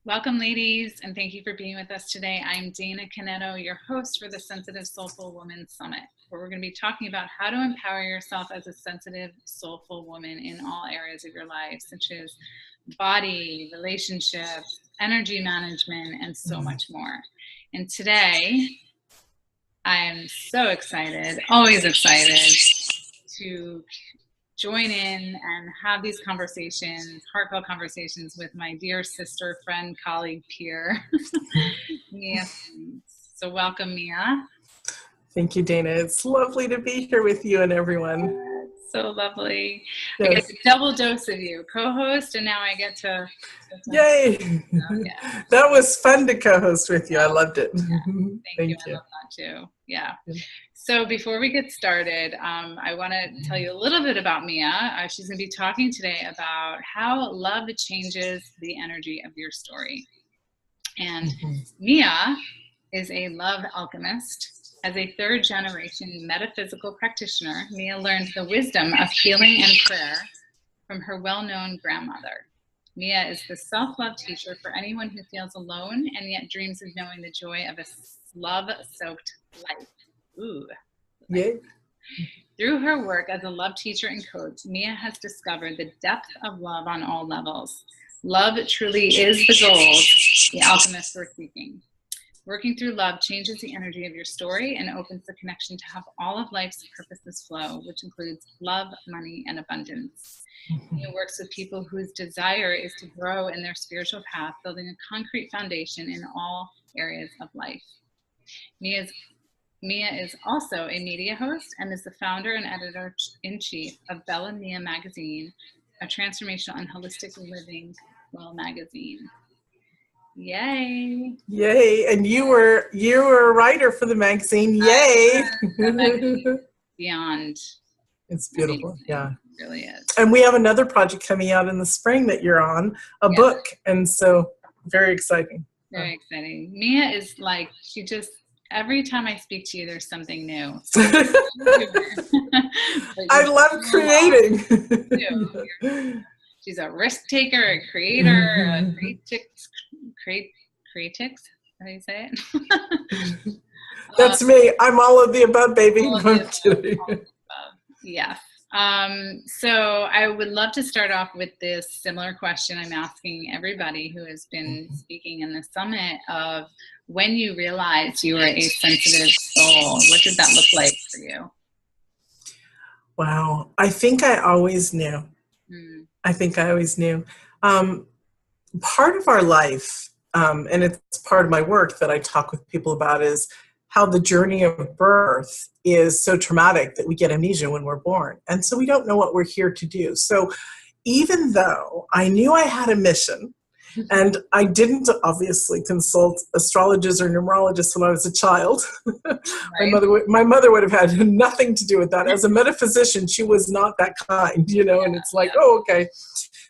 Welcome, ladies, and thank you for being with us today. I'm Dana Canetto, your host for the Sensitive Soulful Woman Summit, where we're going to be talking about how to empower yourself as a sensitive, soulful woman in all areas of your life, such as body, relationships, energy management, and so much more. And today, I am so excited, always excited, to join in and have these conversations, heartfelt conversations with my dear sister, friend, colleague, peer, Mia. So welcome, Mia. Thank you, Dana. It's lovely to be here with you and everyone. So lovely. Yes. I get a double dose of you, co-host, and now I get to Yay! Yeah. That was fun to co-host with you. I loved it. Yeah. Thank you. I love that too. Yeah. So before we get started, I want to tell you a little bit about Mia. She's going to be talking today about how love changes the energy of your story. And Mia is a love alchemist. As a third-generation metaphysical practitioner, Mia learned the wisdom of healing and prayer from her well-known grandmother. Mia is the self-love teacher for anyone who feels alone and yet dreams of knowing the joy of a love-soaked life. Ooh. Yay. Through her work as a love teacher and coach, Mia has discovered the depth of love on all levels. Love truly is the gold the alchemists were seeking. Working through love changes the energy of your story and opens the connection to have all of life's purposes flow, which includes love, money, and abundance. Mia works with people whose desire is to grow in their spiritual path, building a concrete foundation in all areas of life. Mia is also a media host and is the founder and editor-in-chief of Bella Mia magazine, a transformational and holistic living magazine. Yay! Yay! And you were a writer for the magazine. Yay! Beyond. It's beautiful. Amazing. Yeah. It really is. And we have another project coming out in the spring that you're on, a book, and so very exciting. Very exciting. Mia is like, she just, every time I speak to you, there's something new. I love creating. She's a risk taker, a creator, a creatix. How do you say it? That's me. I'm all of the above, baby. I'm kidding. Yes. So I would love to start off with this similar question I'm asking everybody who has been speaking in the summit of when you realized you were a sensitive soul, what did that look like for you? Wow. I think I always knew. I think I always knew. Part of our life, and it's part of my work that I talk with people about, is how the journey of birth is so traumatic that we get amnesia when we're born. And so we don't know what we're here to do. So even though I knew I had a mission, and I didn't obviously consult astrologers or numerologists when I was a child. Right. My mother would have had nothing to do with that. As a metaphysician, she was not that kind, and it's like, oh, okay.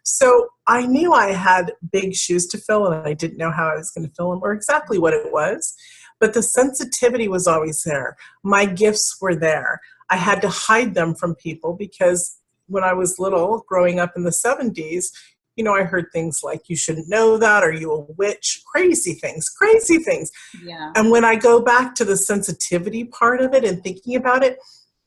So I knew I had big shoes to fill, and I didn't know how I was going to fill them or exactly what it was. But the sensitivity was always there. My gifts were there. I had to hide them from people because when I was little, growing up in the 70s, I heard things like, you shouldn't know that, or you a witch, crazy things. Yeah. And when I go back to the sensitivity part of it and thinking about it,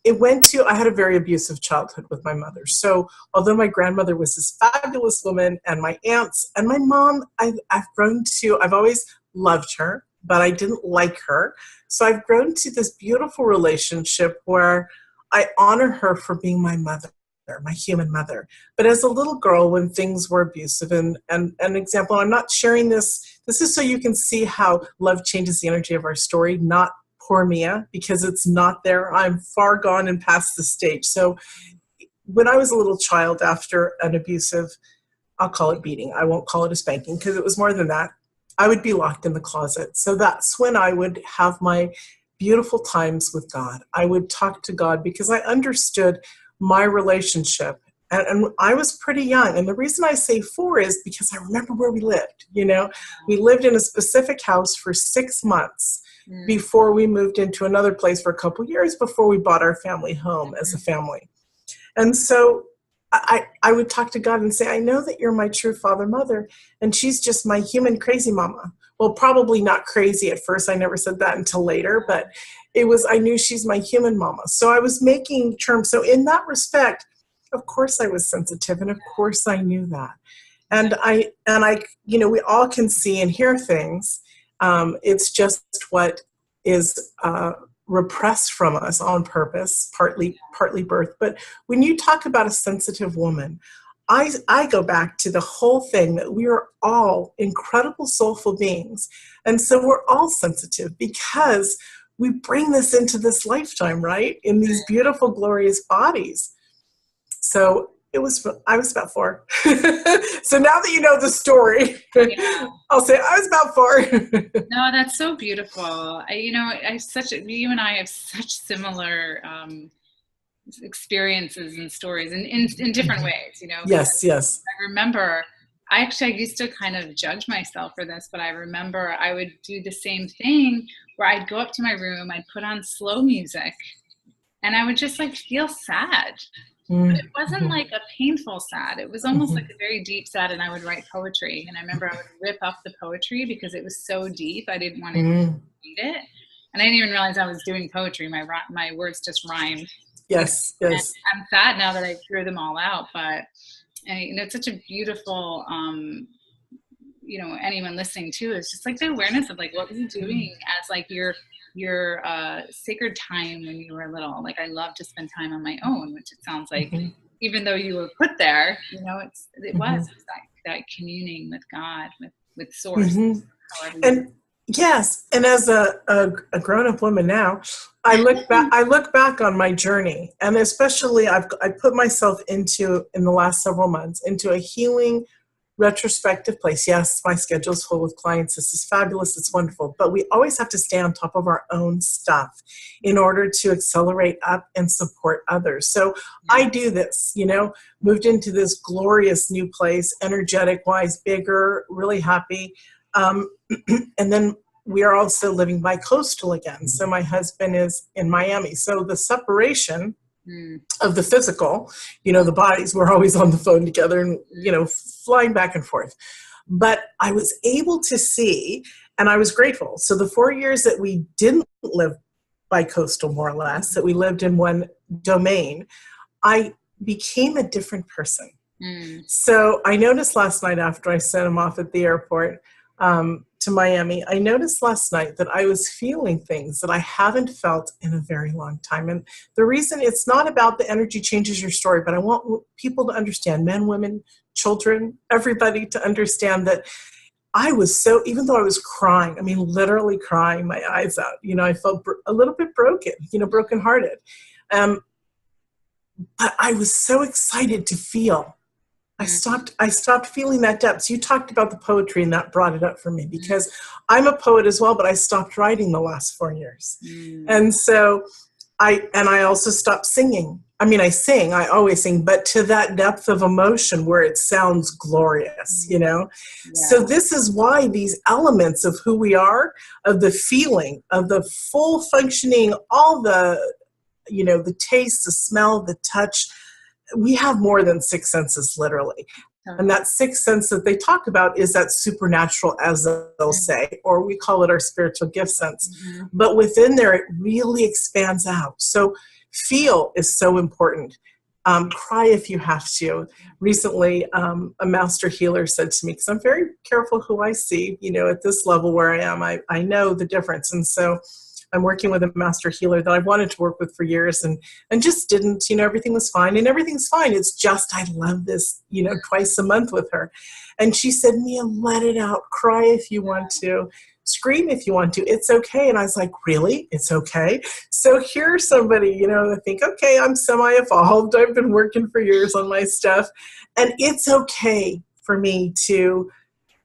I had a very abusive childhood with my mother. So although my grandmother was this fabulous woman, and my aunts and my mom, I've always loved her, but I didn't like her. So I've grown to this beautiful relationship where I honor her for being my mother, my human mother. But as a little girl, when things were abusive, and an example, I'm not sharing this is so you can see how love changes the energy of our story, not poor Mia, because it's not there. I'm far gone and past the stage. So when I was a little child, after an abusive, I'll call it beating, I won't call it a spanking because it was more than that, I would be locked in the closet. So that's when I would have my beautiful times with God. I would talk to God because I understood my relationship. And I was pretty young. And the reason I say 4 is because I remember where we lived. We lived in a specific house for 6 months before we moved into another place for a couple years before we bought our family home as a family. And so I would talk to God and say, I know that you're my true father, mother, and she's just my human crazy mama. Well, probably not crazy at first. I never said that until later, but I knew she's my human mama. So I was making terms. So in that respect, of course I was sensitive, and of course I knew that. And we all can see and hear things. It's just what is repressed from us on purpose, partly birth. But when you talk about a sensitive woman, I go back to the whole thing that we are all incredible soulful beings. And so we're all sensitive because we bring this into this lifetime, right? In these beautiful, glorious bodies. So I was about 4. So now that you know the story, yeah. I'll say I was about 4. No, that's so beautiful. You and I have such similar experiences and stories in different ways, Yes. I remember, I used to kind of judge myself for this, but I remember I would do the same thing where I'd go up to my room, I'd put on slow music, and I would just feel sad. But it wasn't like a painful sad. It was almost like a very deep sad, and I would write poetry. And I remember I would rip up the poetry because it was so deep. I didn't want to read it. And I didn't even realize I was doing poetry. My words just rhymed. Yes. And I'm sad now that I threw them all out. But it's such a beautiful, anyone listening too, is just the awareness of what were you doing as your sacred time when you were little. I love to spend time on my own, which it sounds like, even though you were put there, it was that communing with God, with source. And yes, and as a grown-up woman now, I look back on my journey, and especially I put myself in the last several months into a healing retrospective place. Yes, my schedule's full with clients. This is fabulous. It's wonderful. But we always have to stay on top of our own stuff in order to accelerate up and support others. So I do this, moved into this glorious new place, energetic wise, bigger, really happy. And then we are also living bi-coastal again. So my husband is in Miami. So the separation of the physical, the bodies, we're always on the phone together and, flying back and forth. But I was able to see, and I was grateful. So the 4 years that we didn't live bi-coastal, more or less, that we lived in one domain, I became a different person. So I noticed last night after I sent him off at the airport to Miami, I noticed last night that I was feeling things that I haven't felt in a very long time. And the reason, it's not about the energy changes your story, but I want people to understand, men, women, children, everybody, to understand that I was even though I was crying, literally crying my eyes out, I felt a little bit broken, brokenhearted. But I was so excited to feel. I stopped feeling that depth. So you talked about the poetry, and that brought it up for me, because I'm a poet as well, but I stopped writing the last 4 years. And so I also stopped singing. I sing, I always sing, but to that depth of emotion where it sounds glorious, Yeah. So this is why these elements of who we are, of the feeling, of the full functioning, all the, the taste, the smell, the touch, we have more than 6 senses, literally. And that 6th sense that they talk about is that supernatural, as they'll say, or we call it our spiritual gift sense. But within there, it really expands out. So feel is so important. Cry if you have to. Recently, a master healer said to me, because I'm very careful who I see, at this level where I am, I know the difference. And so I'm working with a master healer that I've wanted to work with for years and just didn't, everything was fine, and everything's fine. It's just, I love this, twice a month with her. And she said, Mia, let it out. Cry if you want to. Scream if you want to. It's okay. And I was like, really? It's okay? So here's somebody, I think, okay, I'm semi-evolved. I've been working for years on my stuff. And it's okay for me to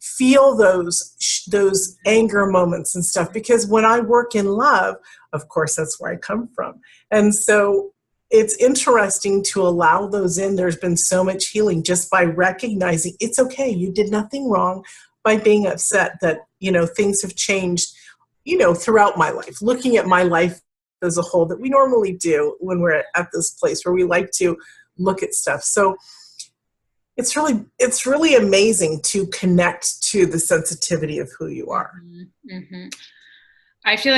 feel those anger moments and stuff, because when I work in love, of course, that's where I come from. And so it's interesting to allow those in. There's been so much healing just by recognizing it's okay. You did nothing wrong by being upset that, things have changed, throughout my life, looking at my life as a whole, that we normally do when we're at this place where we like to look at stuff. So it's really amazing to connect to the sensitivity of who you are. Mm-hmm. I feel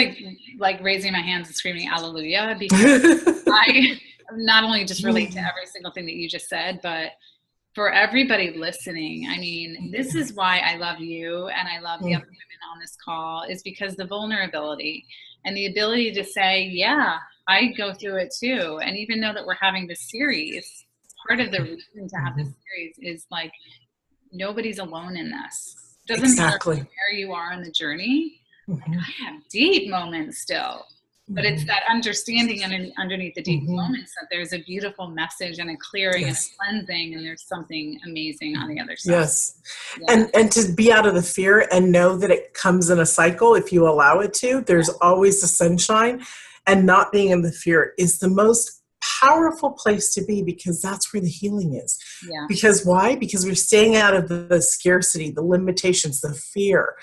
like raising my hands and screaming hallelujah, because I not only just relate to every single thing that you just said, but for everybody listening, I mean, this is why I love you and I love the other women on this call, is because the vulnerability and the ability to say, yeah, I go through it too. And even though that we're having this series, part of the reason to have this series is like, nobody's alone in this. It doesn't matter where you are in the journey. Like, I have deep moments still, but it's that understanding underneath the deep moments that there's a beautiful message and a clearing and a cleansing, and there's something amazing on the other side. Yes. Yeah. And to be out of the fear and know that it comes in a cycle if you allow it to. There's always the sunshine, and not being in the fear is the most powerful place to be, because that's where the healing is. Yeah. Because why? Because we're staying out of the scarcity, the limitations, the fear,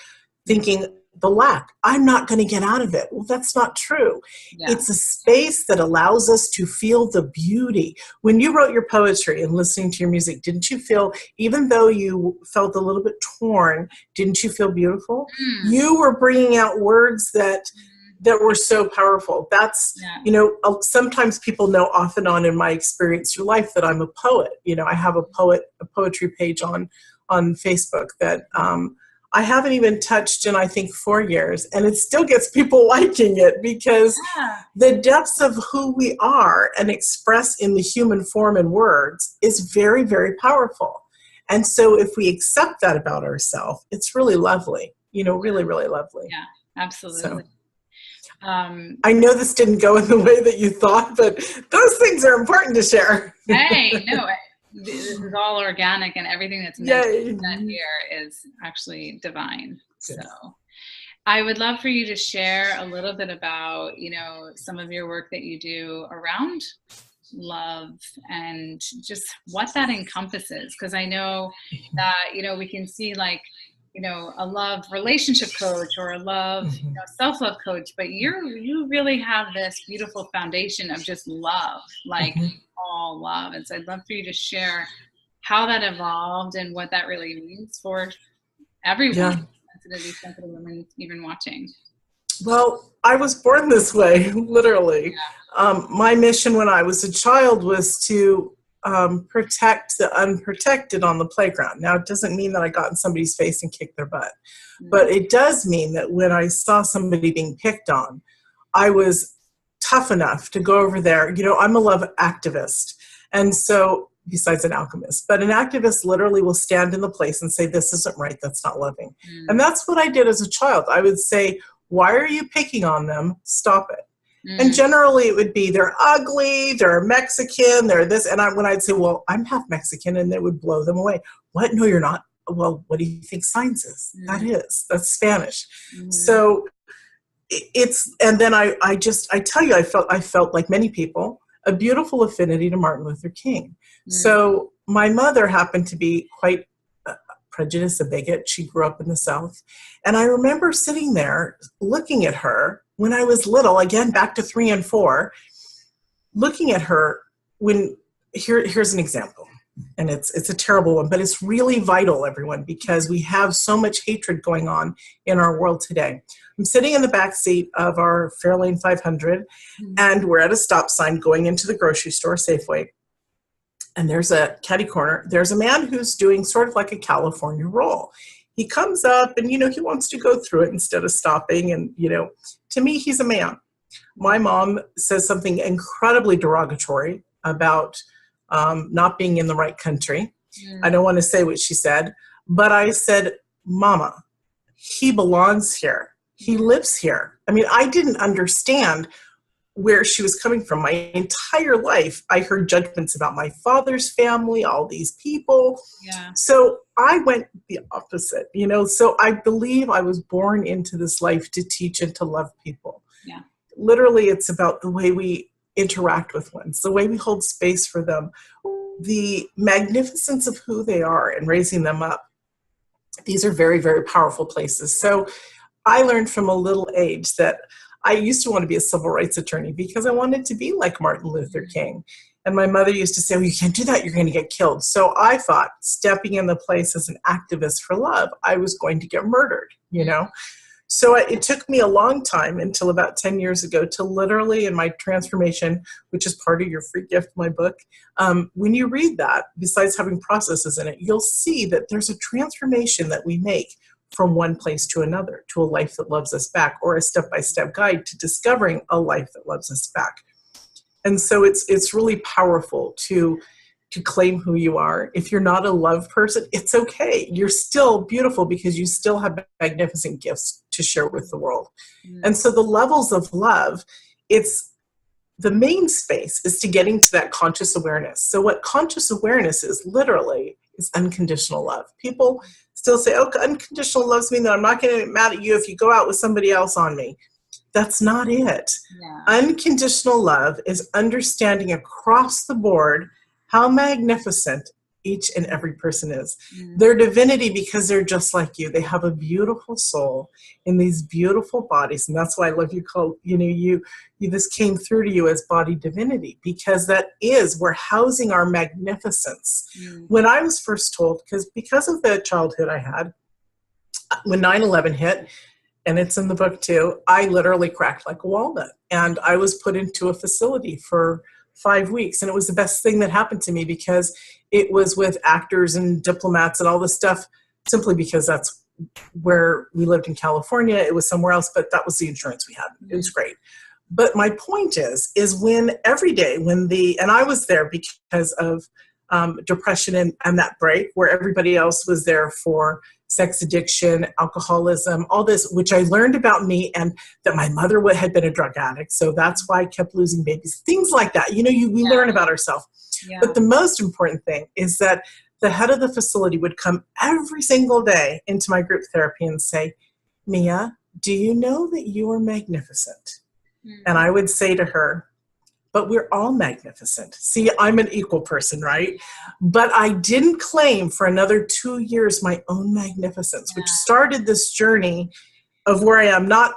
thinking the lack. I'm not going to get out of it. Well, that's not true. Yeah. It's a space that allows us to feel the beauty. When you wrote your poetry and listening to your music, didn't you feel, even though you felt a little bit torn, didn't you feel beautiful? You were bringing out words that were so powerful. That's, sometimes people know off and on in my experience through life that I'm a poet. I have a poetry page on Facebook that, I haven't even touched in, I think, 4 years, and it still gets people liking it, because the depths of who we are and express in the human form and words is very, very powerful. And so if we accept that about ourselves, it's really lovely, really, really lovely. Yeah, absolutely. So, I know this didn't go in the way that you thought, but those things are important to share. Hey, no, this is all organic, and everything that's meant to be done here is actually divine. Yes. So I would love for you to share a little bit about, some of your work that you do around love and just what that encompasses. Because I know that, we can see like, a love relationship coach or a love, self-love coach, but you really have this beautiful foundation of just love, like all love. And so I'd love for you to share how that evolved and what that really means for everyone, sensitive women even watching. Well, I was born this way, literally. Yeah. My mission when I was a child was to protect the unprotected on the playground. Now, it doesn't mean that I got in somebody's face and kicked their butt, but it does mean that when I saw somebody being picked on, I was tough enough to go over there. I'm a love activist, and so, besides an alchemist, but an activist literally will stand in the place and say, this isn't right, that's not loving. And that's what I did as a child. I would say, why are you picking on them? Stop it. And generally it would be, they're ugly, they're Mexican, they're this. And when I'd say, well, I'm half Mexican, and it would blow them away. What? No, you're not. Well, what do you think Saenz is? That's Spanish. So and then I tell you, I felt like many people, a beautiful affinity to Martin Luther King. So my mother happened to be quite prejudiced, a bigot. She grew up in the South. And I remember sitting there looking at her when I was little, again, back to 3 and 4, looking at her here's an example. And it's a terrible one, but it's really vital, everyone, because we have so much hatred going on in our world today. I'm sitting in the back seat of our Fairlane 500, and we're at a stop sign going into the grocery store, Safeway. And there's a catty corner. There's a man who's doing sort of like a California roll. He comes up and, he wants to go through it instead of stopping. And, to me, he's a man. My mom says something incredibly derogatory about not being in the right country. I don't want to say what she said, but I said, Mama, he belongs here. He lives here. I mean, I didn't understand where she was coming from. My entire life, I heard judgments about my father's family, all these people. Yeah. So I went the opposite, so I believe I was born into this life to teach and to love people. Yeah. Literally, it's about the way we interact with one, it's the way we hold space for them, the magnificence of who they are and raising them up. These are very, very powerful places. So I learned from a little age that I used to want to be a civil rights attorney because I wanted to be like Martin Luther King. And my mother used to say, "Oh, you can't do that. You're going to get killed." So I thought, stepping in the place as an activist for love, I was going to get murdered, you know? So it took me a long time, until about 10 years ago, to literally, in my transformation, which is part of your free gift, my book, when you read that, besides having processes in it, you'll see that there's a transformation that we make from one place to another, to a life that loves us back, or a step-by-step guide to discovering a life that loves us back. And so it's really powerful to claim who you are. If you're not a love person, it's okay. You're still beautiful, because you still have magnificent gifts to share with the world. And so the levels of love, it's the main space is to getting to that conscious awareness. So what conscious awareness is literally is unconditional love. People still say, "Oh, unconditional loves mean that I'm not going to get mad at you if you go out with somebody else on me." That's not it. Yeah. Unconditional love is understanding across the board how magnificent each and every person is. Their divinity, because they're just like you. They have a beautiful soul in these beautiful bodies. And that's why I love you call, you this came through to you as body divinity, because that is, we're housing our magnificence. When I was first told, because of the childhood I had, when 9/11 hit, and it's in the book too, I literally cracked like a walnut. And I was put into a facility for 5 weeks. And it was the best thing that happened to me, because it was with actors and diplomats and all this stuff, simply because that's where we lived in California. It was somewhere else, but that was the insurance we had. It was great. But my point is when every day, and I was there because of depression and that break, where everybody else was there for sex addiction, alcoholism, all this, which I learned about me, and that my mother had been a drug addict. So that's why I kept losing babies, things like that. We learn about ourselves. Yeah. But the most important thing is that the head of the facility would come every single day into my group therapy and say, "Mia, do you know that you are magnificent?" And I would say to her, "But we're all magnificent." See, I'm an equal person, right? But I didn't claim for another 2 years my own magnificence, which started this journey of where I am, not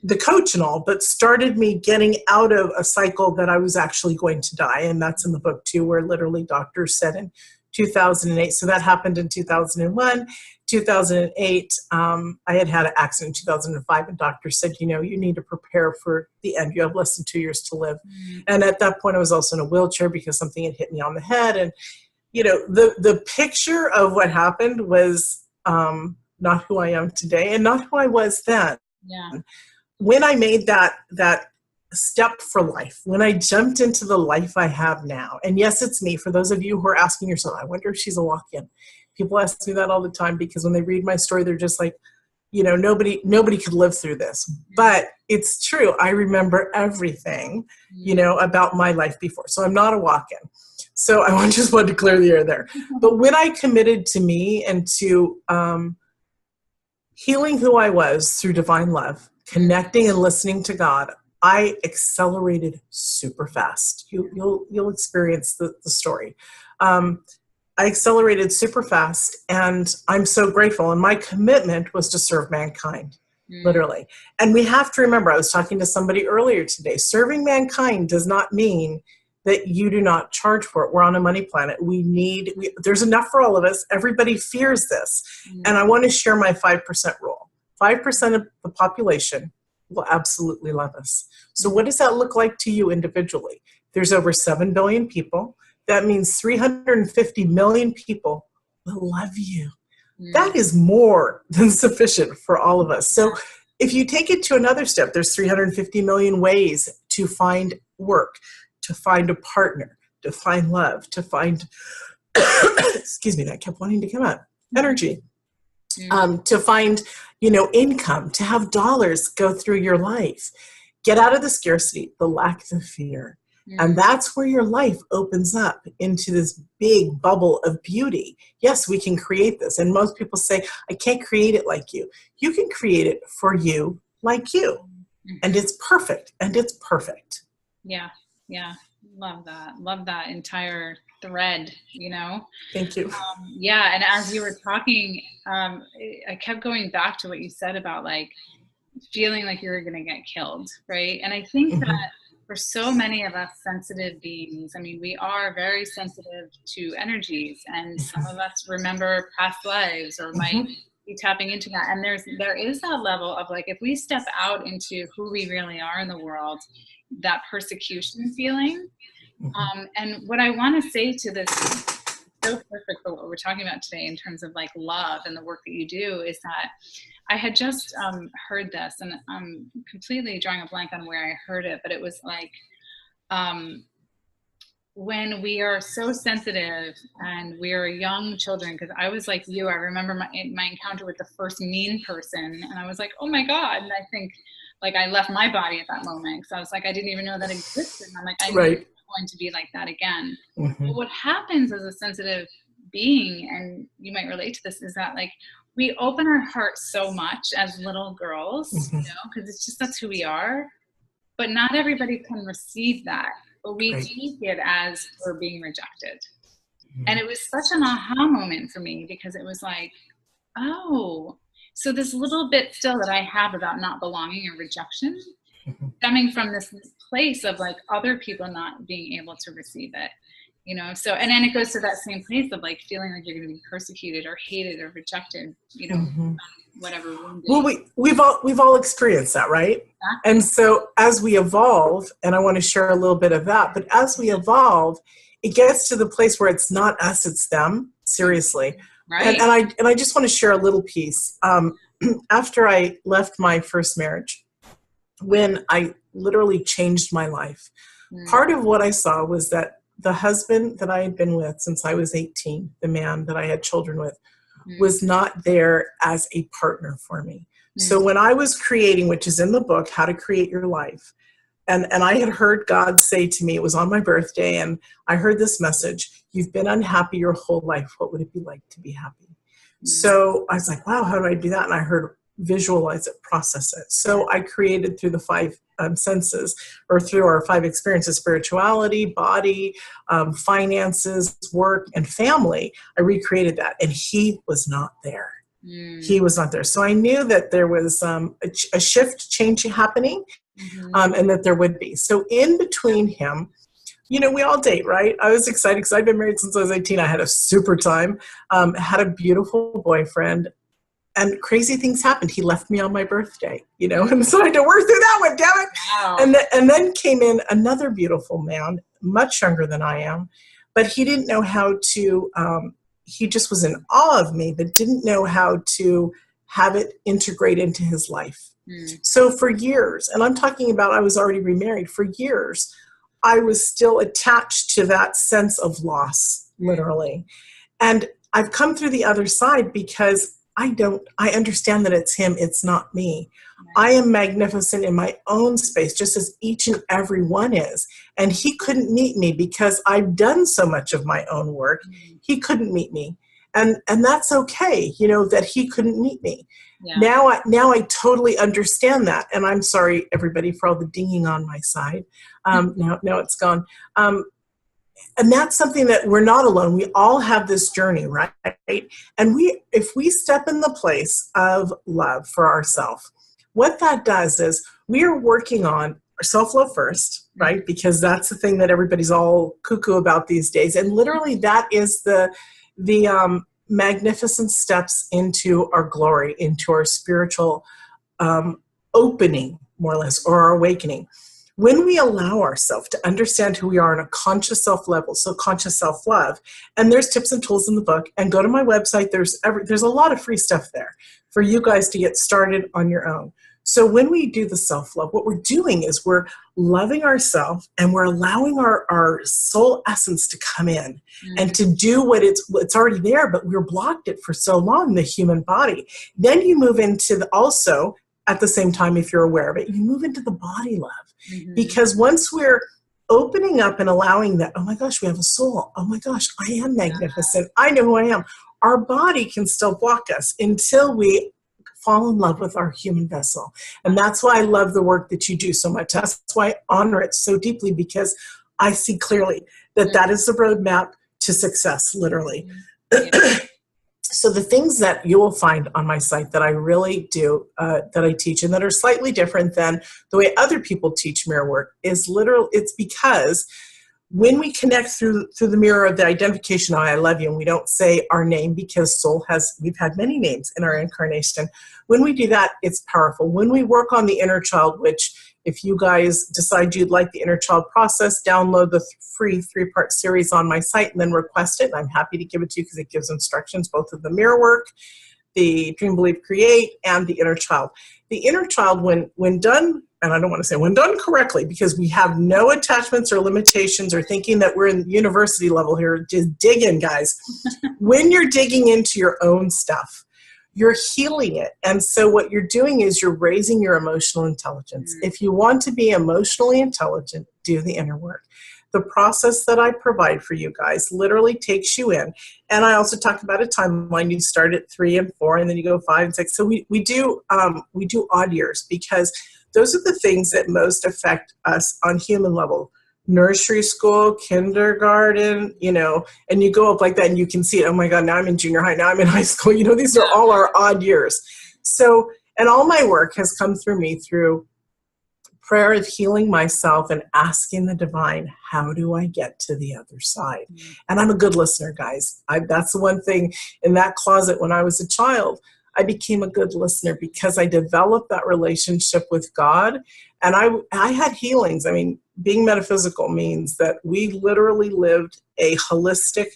the coach and all, but started me getting out of a cycle that I was actually going to die. And that's in the book too, where literally doctors said in 2008. So that happened in 2001. 2008, I had an accident in 2005, and doctors said, you need to prepare for the end. You have less than 2 years to live. And at that point, I was also in a wheelchair because something had hit me on the head. And, the picture of what happened was not who I am today, and not who I was then. Yeah. When I made that step for life, when I jumped into the life I have now, and yes, it's me. For those of you who are asking yourself, I wonder if she's a walk-in. People ask me that all the time, because when they read my story, they're just like, nobody could live through this. But it's true. I remember everything, about my life before. So I'm not a walk-in. So I just wanted to clear the air there. But when I committed to me and to healing who I was through divine love, connecting and listening to God, I accelerated super fast. You'll experience the story. I accelerated super fast, and I'm so grateful. And my commitment was to serve mankind, literally. And we have to remember, I was talking to somebody earlier today, serving mankind does not mean that you do not charge for it. We're on a money planet. There's enough for all of us. Everybody fears this. And I want to share my 5% rule. 5% of the population will absolutely love us. So what does that look like to you individually? There's over 7 billion people. That means 350 million people will love you. That is more than sufficient for all of us. So if you take it to another step, there's 350 million ways to find work, to find a partner, to find love, to find, excuse me, that kept wanting to come out, energy, to find, income, to have dollars go through your life. Get out of the scarcity, the lack, the fear. And that's where your life opens up into this big bubble of beauty. Yes, we can create this. And most people say, I can't create it like you. You can create it for you like you. And it's perfect. And it's perfect. Yeah. Yeah. Love that. Love that entire thread, Thank you. Yeah. And as you were talking, I kept going back to what you said about like feeling like you were going to get killed. Right. And I think that for so many of us sensitive beings, I mean, we are very sensitive to energies, and some of us remember past lives or might be tapping into that. And there is that level of like, if we step out into who we really are in the world, that persecution feeling. And what I want to say to this, so perfect for what we're talking about today in terms of like love and the work that you do, is that I had just heard this, and I'm completely drawing a blank on where I heard it, but it was like, when we are so sensitive and we are young children, because I was like you, I remember my encounter with the first mean person, and I was like, oh my God. And I think like I left my body at that moment, because I was like, I didn't even know that existed. And I'm like, I know I'm going to be like that again. But what happens as a sensitive being, and you might relate to this, is that like we open our hearts so much as little girls, you know, because it's just, that's who we are. But not everybody can receive that. But we take it as we're being rejected. And it was such an aha moment for me, because it was like, oh, so this little bit still that I have about not belonging or rejection, stemming from this place of like other people not being able to receive it, you know? So, and then it goes to that same place of like feeling like you're going to be persecuted or hated or rejected, you know, whatever wounded. Well, we've all experienced that, right? Exactly. And so as we evolve, and I want to share a little bit of that, but as we evolve, it gets to the place where it's not us, it's them. Seriously. Right. And I just want to share a little piece. After I left my first marriage, when I literally changed my life, part of what I saw was that the husband that I had been with since I was 18, the man that I had children with, was not there as a partner for me. So when I was creating, which is in the book, How to Create Your Life, and I had heard God say to me, it was on my birthday, and I heard this message: you've been unhappy your whole life. What would it be like to be happy? So I was like, wow, how do I do that? And I heard visualize it, process it. So I created through the 5 senses, or through our 5 experiences: spirituality, body, finances, work, and family. I recreated that, and he was not there. He was not there. So I knew that there was a shift, change happening, and that there would be. So in between him, you know, we all date, right? I was excited because I've been married since I was 18. I had a super time, had a beautiful boyfriend, and crazy things happened. He left me on my birthday, you know, and so I had to work through that one, damn it. Wow. And then came in another beautiful man, much younger than I am, but he didn't know how to, he just was in awe of me, but didn't know how to have it integrate into his life. So for years, and I'm talking about I was already remarried, for years, I was still attached to that sense of loss, literally. And I've come through the other side because I understand that it's him, it's not me. I am magnificent in my own space, just as each and every one is. And he couldn't meet me because I've done so much of my own work. He couldn't meet me. And that's okay, you know, that he couldn't meet me. Yeah. Now I totally understand that. And I'm sorry, everybody, for all the dinging on my side. Now it's gone. And that's something that we're not alone. We all have this journey, right? And if we step in the place of love for ourselves, what that does is we are working on self-love first, right? Because that's the thing that everybody's all cuckoo about these days. And literally that is the magnificent steps into our glory, into our spiritual opening, more or less, or our awakening. When we allow ourselves to understand who we are on a conscious self level, so conscious self-love, and there's tips and tools in the book, and go to my website, there's a lot of free stuff there for you guys to get started on your own. So when we do the self-love, what we're doing is we're loving ourselves, and we're allowing our soul essence to come in and to do what it's already there, but we're blocked it for so long, the human body. Then you move into also, at the same time, if you're aware of it, you move into the body love. Because once we're opening up and allowing that, oh my gosh, we have a soul. Oh my gosh, I am magnificent. I know who I am. Our body can still block us until we fall in love with our human vessel. And that's why I love the work that you do so much. That's why I honor it so deeply, because I see clearly that that is the roadmap to success, literally. So the things that you will find on my site that I really do, that I teach, and that are slightly different than the way other people teach mirror work, is it's because when we connect through the mirror of the identification, I love you, and we don't say our name because we've had many names in our incarnation. When we do that, it's powerful. When we work on the inner child, which if you guys decide you'd like the inner child process, download the free 3-part series on my site and then request it. And I'm happy to give it to you because it gives instructions, both of the mirror work, the Dream, Believe, Create, and the inner child. The inner child, when done, and I don't want to say when done correctly, because we have no attachments or limitations or thinking that we're in university level here, just dig in, guys. When you're digging into your own stuff, you're healing it. And so what you're doing is you're raising your emotional intelligence. If you want to be emotionally intelligent, do the inner work. The process that I provide for you guys literally takes you in. And I also talk about a timeline. You start at 3 and 4, and then you go 5 and 6. So we do odd years, because those are the things that most affect us on human level. Nursery school, kindergarten, and you go up like that and you can see it. Oh my God, now I'm in junior high, now I'm in high school. These are all our odd years. So, and all my work has come through me through prayer of healing myself and asking the divine, how do I get to the other side? And I'm a good listener, guys. That's the one thing in that closet when I was a child. I became a good listener because I developed that relationship with God, and I had healings. I mean, being metaphysical means that we literally lived a holistic,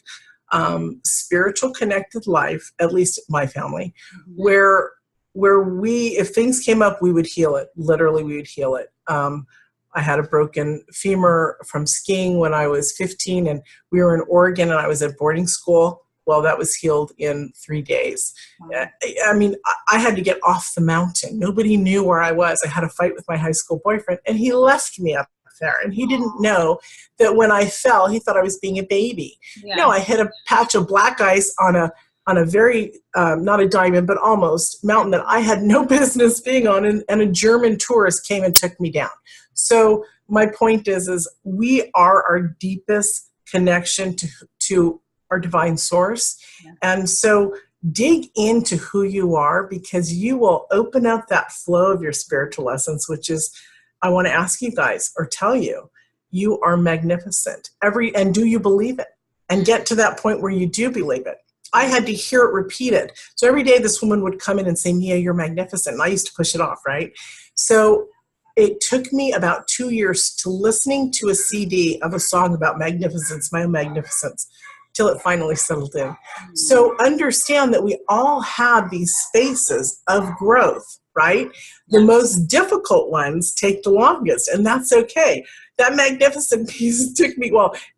spiritual connected life, at least my family, where if things came up, we would heal it. Literally, we would heal it. I had a broken femur from skiing when I was 15, and we were in Oregon, and I was at boarding school. Well, that was healed in 3 days. I mean, I had to get off the mountain. Nobody knew where I was. I had a fight with my high school boyfriend, and he left me up there. And he didn't know that when I fell, he thought I was being a baby. Yeah. No, I hit a patch of black ice on a very, not a diamond, but almost mountain that I had no business being on, and a German tourist came and took me down. So my point is we are our deepest connection to our divine source. Yeah. And so dig into who you are, because you will open up that flow of your spiritual essence, which is, I want to ask you guys or tell you, you are magnificent. And do you believe it? And get to that point where you do believe it. I had to hear it repeated. So every day this woman would come in and say, Mia, you're magnificent. And I used to push it off, right? So it took me about 2 years to listening to a CD of a song about magnificence, my own magnificence, till it finally settled in. So understand that we all have these spaces of growth, right? The most difficult ones take the longest, and that's okay. That magnificent piece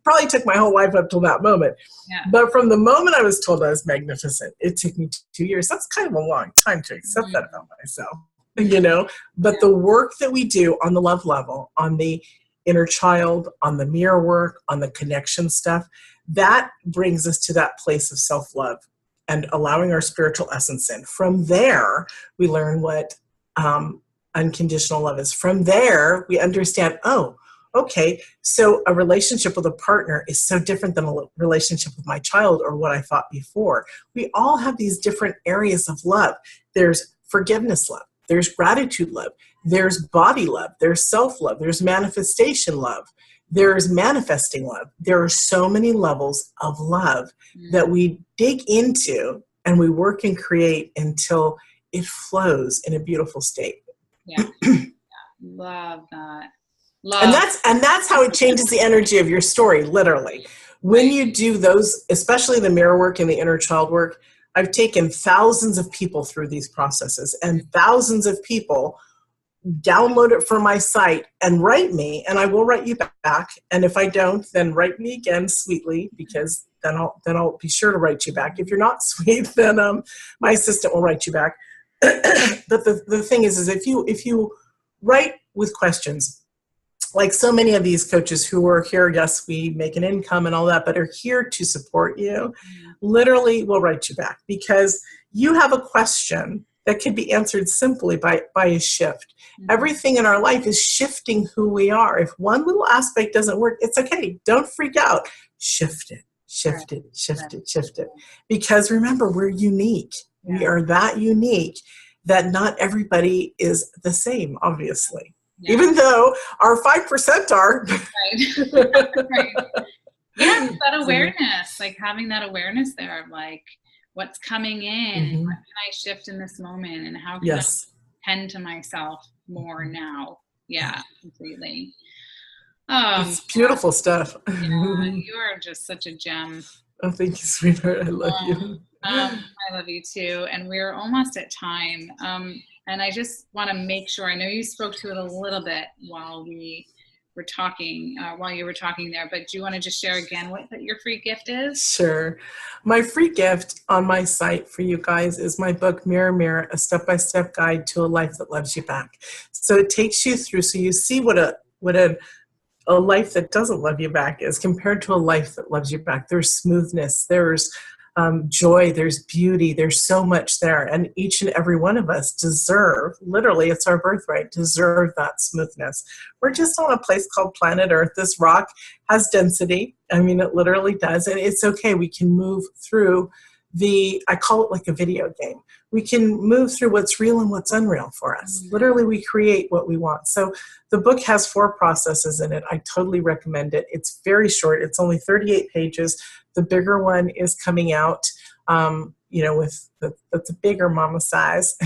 probably took my whole life up till that moment. Yeah. But from the moment I was told I was magnificent, it took me 2 years. That's kind of a long time to accept that about myself, But the work that we do on the love level, on the inner child, on the mirror work, on the connection stuff, that brings us to that place of self-love and allowing our spiritual essence in. From there, we learn what unconditional love is. From there, we understand, okay, so a relationship with a partner is so different than a relationship with my child or what I thought before. We all have these different areas of love. There's forgiveness love. There's gratitude love. There's body love. There's self-love. There's manifestation love. There's manifesting love. There are so many levels of love that we dig into and we work and create until it flows in a beautiful state. Yeah. Love that. And that's how it changes the energy of your story, literally. When you do those, especially the mirror work and the inner child work, I've taken thousands of people through these processes, and thousands of people download it from my site and write me, and I will write you back. And if I don't, then write me again sweetly, because then I'll be sure to write you back. If you're not sweet, then my assistant will write you back. But the thing is if you write with questions, like so many of these coaches who are here, yes, we make an income and all that, but are here to support you, literally will write you back, because you have a question that could be answered simply by a shift. Everything in our life is shifting who we are. If one little aspect doesn't work, it's okay. Don't freak out. Shift it. shift it, shift it, shift it. Because remember, we're unique. We are that unique that not everybody is the same, obviously. Yeah. Even though our 5% are. Right. Right. Yeah, that awareness, like having that awareness there of like what's coming in, and what can I shift in this moment, and how can I tend to myself more now? Yeah, completely. It's beautiful stuff. Yeah, you are just such a gem. Oh, thank you, sweetheart. I love you. I love you too. And we're almost at time. And I just want to make sure, I know you spoke to it a little bit while we were talking, while you were talking there, but do you want to just share again what your free gift is? Sure. My free gift on my site for you guys is my book, Mirror, Mirror, a step-by-step guide to a life that loves you back. So it takes you through, so you see what a life that doesn't love you back is compared to a life that loves you back. There's smoothness, there's joy, there's beauty, there's so much there. And each and every one of us deserve, literally, it's our birthright, deserve that smoothness. We're just on a place called planet Earth. This rock has density. I mean, it literally does. And it's okay. We can move through I call it like a video game. We can move through what's real and what's unreal for us. Literally, we create what we want. So the book has 4 processes in it. I totally recommend it. It's very short. It's only 38 pages. The bigger one is coming out, that's a bigger mama size.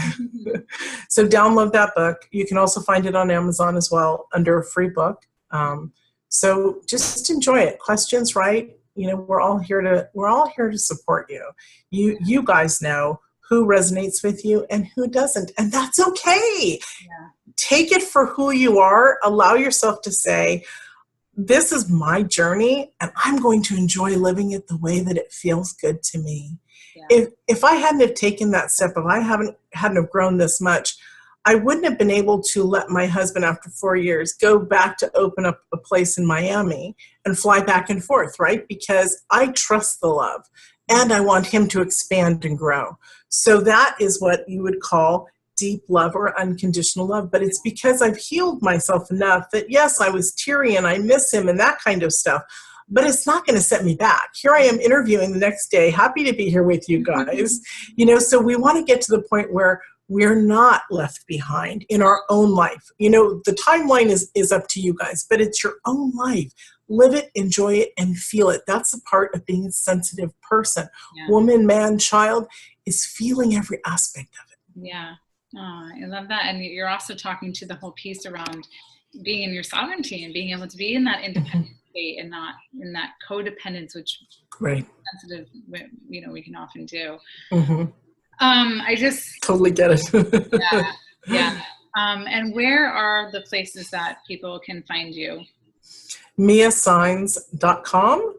So download that book. You can also find it on Amazon as well under a free book. So just enjoy it. Questions, right? We're all here to support you. You guys know who resonates with you and who doesn't, and that's okay. Yeah. Take it for who you are. Allow yourself to say, this is my journey, and I'm going to enjoy living it the way that it feels good to me. Yeah. If I hadn't have taken that step, if I hadn't have grown this much, I wouldn't have been able to let my husband, after 4 years, go back to open up a place in Miami and fly back and forth, right? Because I trust the love, and I want him to expand and grow. So that is what you would call deep love or unconditional love. But it's because I've healed myself enough that, yes, I was teary and I miss him and that kind of stuff, but it's not going to set me back. Here I am interviewing the next day, happy to be here with you guys. So we want to get to the point where we're not left behind in our own life. The timeline is up to you guys, but it's your own life. Live it, enjoy it, and feel it. That's the part of being a sensitive person. Yeah. Woman, man, child is feeling every aspect of it. Yeah. Oh, I love that. And you're also talking to the whole piece around being in your sovereignty and being able to be in that independent state and not in that codependence, which sensitive, we can often do. I just totally get it. Yeah. And where are the places that people can find you? miasaenz.com.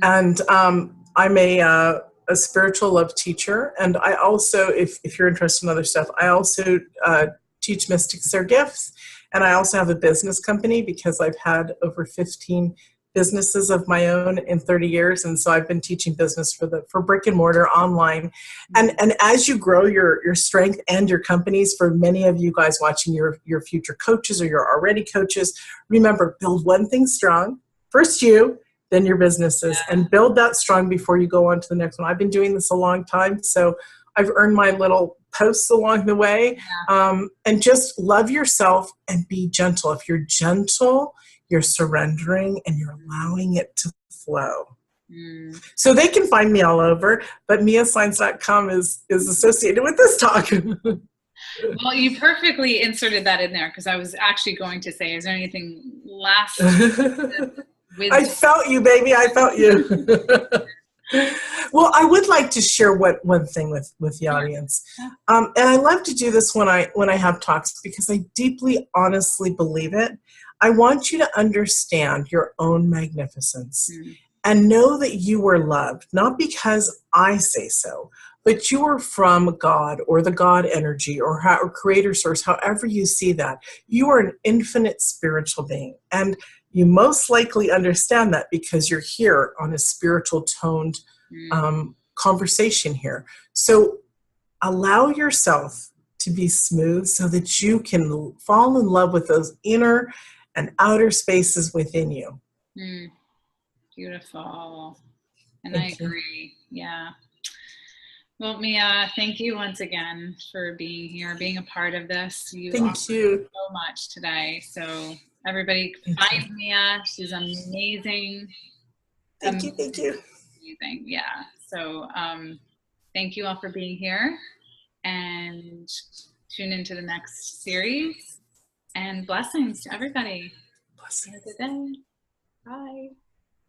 And I'm a spiritual love teacher. And I also, if you're interested in other stuff, I also teach mystics their gifts. And I also have a business company because I've had over 15 businesses of my own in 30 years. And so I've been teaching business for brick and mortar online. And as you grow your strength and your companies, for many of you guys watching, your future coaches or you're already coaches, remember, build one thing strong. First you, then your businesses, and build that strong before you go on to the next one. I've been doing this a long time, so I've earned my little posts along the way. And just love yourself and be gentle. If you're gentle, you're surrendering and you're allowing it to flow. So they can find me all over, but miasaenz.com is associated with this talk. Well, you perfectly inserted that in there because I was actually going to say, is there anything last? I felt you, baby. I felt you. Well, I would like to share one thing with the audience. And I love to do this when I have talks because I deeply, honestly believe it. I want you to understand your own magnificence and know that you were loved, not because I say so, but you are from God or the God energy or creator source, however you see that. You are an infinite spiritual being. And you most likely understand that because you're here on a spiritual toned conversation here. So allow yourself to be smooth so that you can fall in love with those inner and outer spaces within you. Beautiful. And I Thank you. agree. Yeah. Well, Mia, thank you once again for being here, being a part of this. You Thank offered you. so much today. So everybody Thank you. find Mia. She's amazing. Thank you. Thank you. Amazing. Yeah. So thank you all for being here, and tune into the next series, and blessings to everybody. Blessings. Have a good day. Bye.